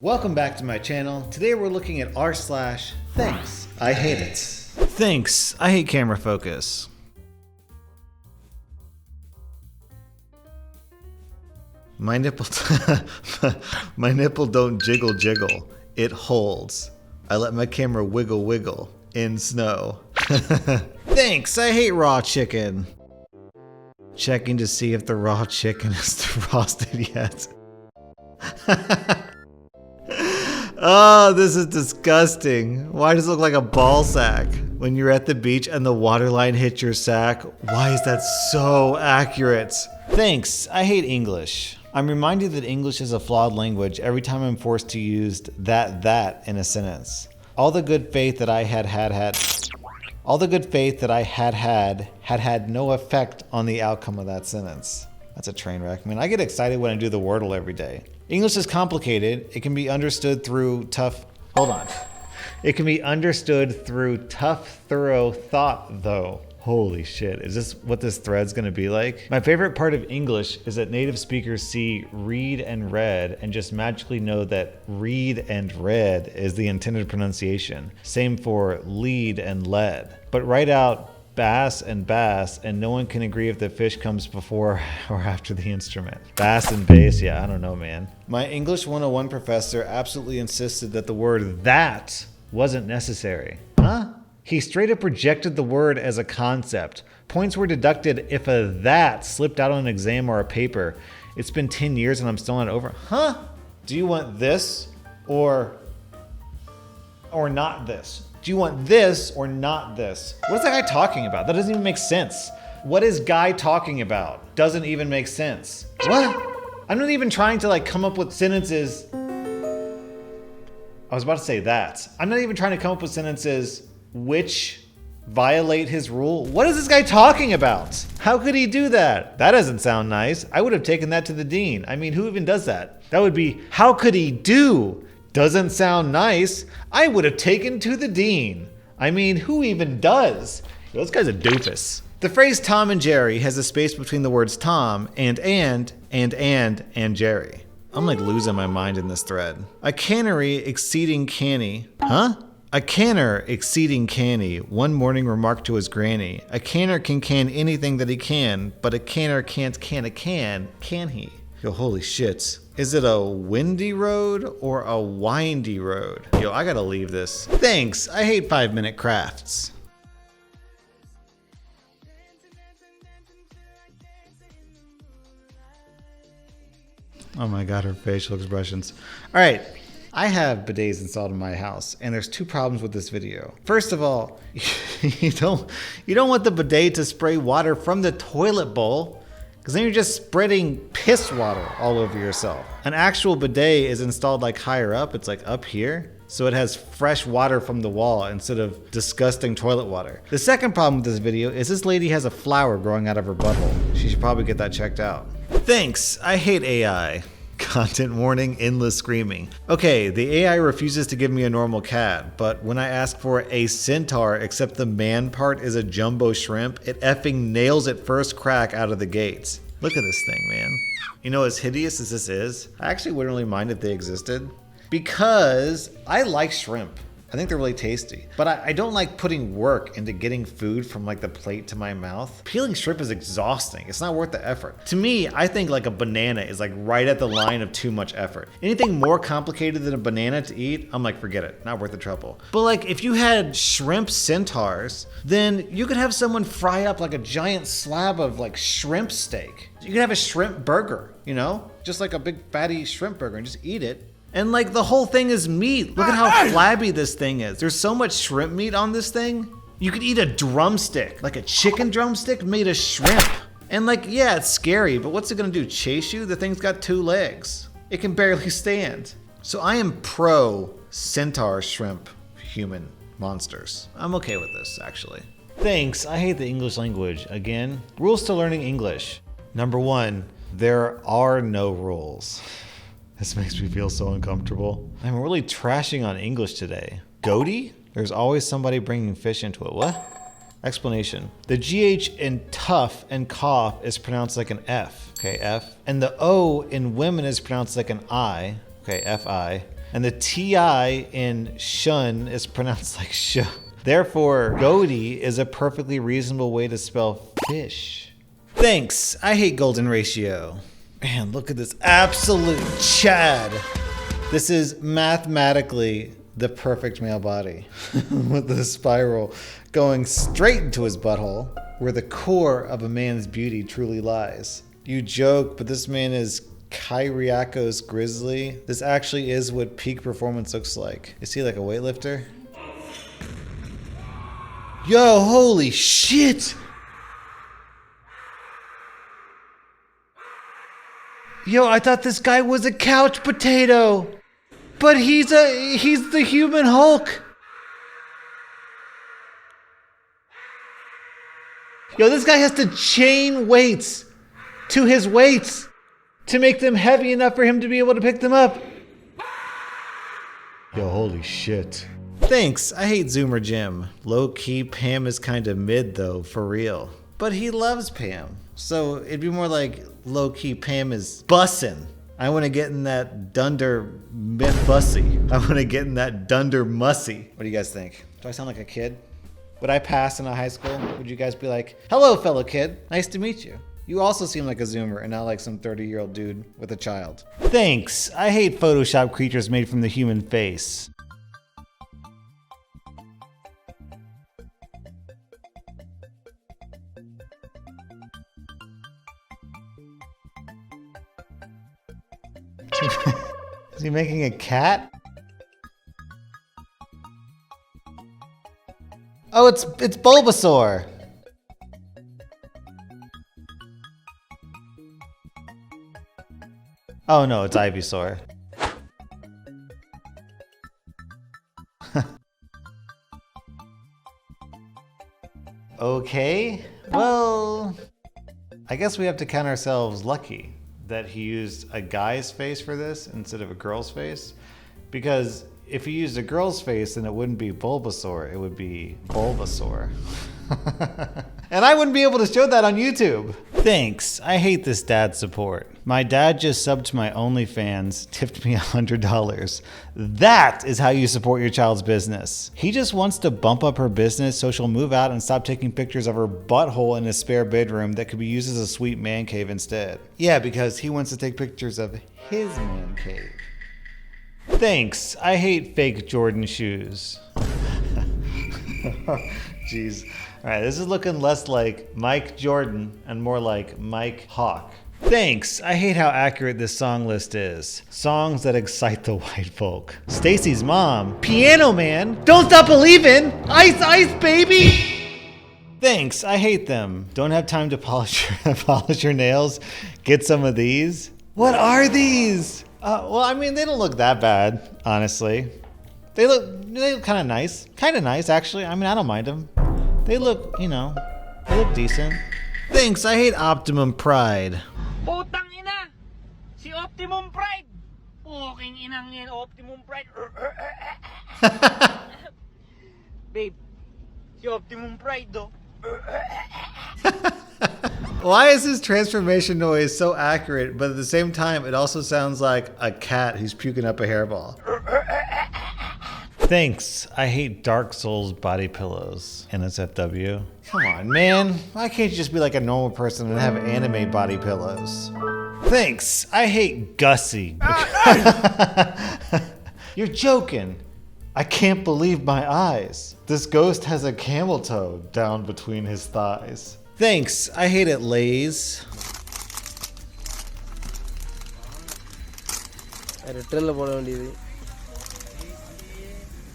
Welcome back to my channel. Today we're looking at r/thanks, I hate it. Thanks, I hate camera focus. My nipple don't jiggle jiggle, it holds. I let my camera wiggle wiggle in snow. Thanks, I hate raw chicken. Checking to see if the raw chicken is defrosted yet. Oh, this is disgusting. Why does it look like a ball sack? When you're at the beach and the waterline hits your sack, why is that so accurate? Thanks, I hate English. I'm reminded that English is a flawed language every time I'm forced to use that in a sentence. All the good faith that I had no effect on the outcome of that sentence. That's a train wreck. I mean, I get excited when I do the Wordle every day. English is complicated. It can be understood through tough, It can be understood through tough, thorough thought, though. Holy shit, is this what this thread's gonna be like? My favorite part of English is that native speakers see read and read and just magically know that read and read is the intended pronunciation. Same for lead and led. But write out bass and no one can agree if the fish comes before or after the instrument. Bass and bass, yeah, I don't know, man. My English 101 professor absolutely insisted that the word that wasn't necessary. Huh? He straight up rejected the word as a concept. Points were deducted if a that slipped out on an exam or a paper. It's been 10 years and I'm still not over. Huh? Do you want this or not this? Do you want this or not this? What is that guy talking about? That doesn't even make sense. What is guy talking about? Doesn't even make sense. What? I'm not even trying to come up with sentences. I was about to say that. I'm not even trying to come up with sentences which violate his rule. What is this guy talking about? How could he do that? That doesn't sound nice. I would have taken that to the dean. I mean, who even does that? That would be, how could he do? Doesn't sound nice. I would have taken to the dean. I mean, who even does? Yo, this guy's a doofus. The phrase Tom and Jerry has a space between the words Tom and Jerry. I'm losing my mind in this thread. A cannery exceeding canny. Huh? A canner exceeding canny one morning remarked to his granny, a canner can can anything that he can, but a canner can't can a can he? Yo, holy shit. Is it a windy road or a windy road? Yo, I gotta leave this. Thanks, I hate 5-minute crafts. Oh my god, her facial expressions. All right, I have bidets installed in my house, and there's two problems with this video. First of all, you don't want the bidet to spray water from the toilet bowl, because then you're just spreading piss water all over yourself. An actual bidet is installed higher up, it's up here, so it has fresh water from the wall instead of disgusting toilet water. The second problem with this video is this lady has a flower growing out of her butthole. She should probably get that checked out. Thanks, I hate AI. Content warning, endless screaming. Okay, the AI refuses to give me a normal cat, but when I ask for a centaur except the man part is a jumbo shrimp, it effing nails it first crack out of the gates. Look at this thing, man. You know, as hideous as this is, I actually wouldn't really mind if they existed, because I like shrimp. I think they're really tasty, but I don't like putting work into getting food from the plate to my mouth. Peeling shrimp is exhausting. It's not worth the effort. To me, I think a banana is right at the line of too much effort. Anything more complicated than a banana to eat, I'm forget it, not worth the trouble. But if you had shrimp centaurs, then you could have someone fry up a giant slab of shrimp steak. You could have a shrimp burger, you know? Just a big fatty shrimp burger and just eat it. And the whole thing is meat. Look at how flabby this thing is. There's so much shrimp meat on this thing. You could eat a drumstick, a chicken drumstick made of shrimp. And yeah, it's scary, but what's it gonna do, chase you? The thing's got 2 legs. It can barely stand. So I am pro centaur shrimp human monsters. I'm okay with this, actually. Thanks, I hate the English language. Again, rules to learning English. Number 1, there are no rules. This makes me feel so uncomfortable. I'm really trashing on English today. Goaty? There's always somebody bringing fish into it. What? Explanation. The GH in tough and cough is pronounced like an F. Okay, F. And the O in women is pronounced like an I. Okay, F-I. And the TI in shun is pronounced like sh. Therefore, goatee is a perfectly reasonable way to spell fish. Thanks, I hate golden ratio. Man, look at this absolute Chad. This is mathematically the perfect male body with the spiral going straight into his butthole where the core of a man's beauty truly lies. You joke, but this man is Kyriakos Grizzly. This actually is what peak performance looks like. Is he like a weightlifter? Yo, holy shit! Yo, I thought this guy was a couch potato! But he's the human Hulk! Yo, this guy has to chain weights to his weights to make them heavy enough for him to be able to pick them up. Yo, holy shit. Thanks, I hate Zoomer Jim. Low-key, Pam is kinda mid though, for real. But he loves Pam. So it'd be more like low-key Pam is bussin'. I wanna get in that dunder bussy. I wanna get in that dunder mussy. What do you guys think? Do I sound like a kid? Would I pass in a high school? Would you guys be like, hello fellow kid, nice to meet you. You also seem like a Zoomer and not like some 30-year-old dude with a child. Thanks, I hate Photoshop creatures made from the human face. Is he making a cat? Oh, it's Bulbasaur. Oh no, it's Ivysaur. Okay, well, I guess we have to count ourselves lucky that he used a guy's face for this instead of a girl's face. Because if he used a girl's face, then it wouldn't be Bulbasaur, it would be Bulbasaur. And I wouldn't be able to show that on YouTube. Thanks, I hate this dad support. My dad just subbed to my OnlyFans, tipped me $100. That is how you support your child's business. He just wants to bump up her business so she'll move out and stop taking pictures of her butthole in a spare bedroom that could be used as a sweet man cave instead. Yeah, because he wants to take pictures of his man cave. Thanks, I hate fake Jordan shoes. Jeez. All right, this is looking less like Mike Jordan and more like Mike Hawk. Thanks, I hate how accurate this song list is. Songs that excite the white folk. Stacy's mom, Piano Man, Don't Stop Believin', Ice Ice Baby. Thanks, I hate them. Don't have time to polish your nails. Get some of these. What are these? Well, I mean, they don't look that bad, honestly. They look kind of nice. Kind of nice, actually. I mean, I don't mind them. They look, you know, they look decent. Thanks, I hate Optimum Pride. Putang ina! Si Optimum Pride! Puking inang yan, Optimum Pride. Babe, si Optimum Pride though. Why is his transformation noise so accurate, but at the same time, it also sounds like a cat who's puking up a hairball? Thanks, I hate Dark Souls body pillows. NSFW. Come on, man. Why can't you just be like a normal person and have anime body pillows? Thanks, I hate Gussie. You're joking. I can't believe my eyes. This ghost has a camel toe down between his thighs. Thanks, I hate it, Lays.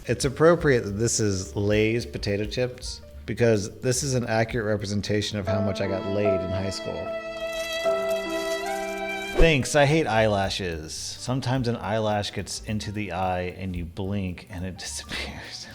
It's appropriate that this is Lay's potato chips because this is an accurate representation of how much I got laid in high school. Thanks, I hate eyelashes. Sometimes an eyelash gets into the eye and you blink and it disappears.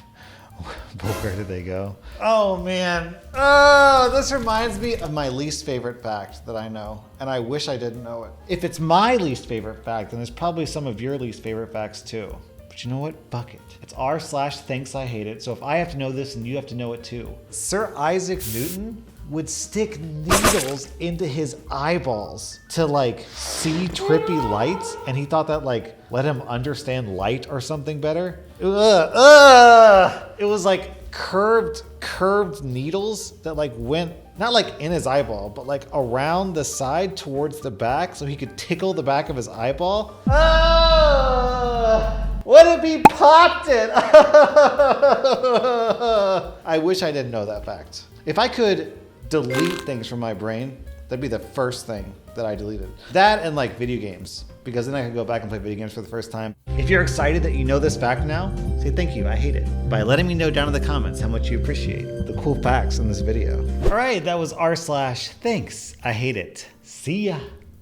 But where did they go? Oh man, oh, this reminds me of my least favorite fact that I know, and I wish I didn't know it. If it's my least favorite fact, then it's probably some of your least favorite facts too. But you know what? Buck it. It's r/thanks I hate it. So if I have to know this, then you have to know it too. Sir Isaac Newton would stick needles into his eyeballs to like see trippy lights, and he thought that like let him understand light or something better. It was like curved needles that like went not like in his eyeball, but like around the side towards the back so he could tickle the back of his eyeball. What if he popped it? I wish I didn't know that fact. If I could delete things from my brain, that'd be the first thing that I deleted. That and like video games, because then I could go back and play video games for the first time. If you're excited that you know this fact now, say thank you, I hate it, by letting me know down in the comments how much you appreciate the cool facts in this video. All right, that was r/thanks, I hate it. See ya.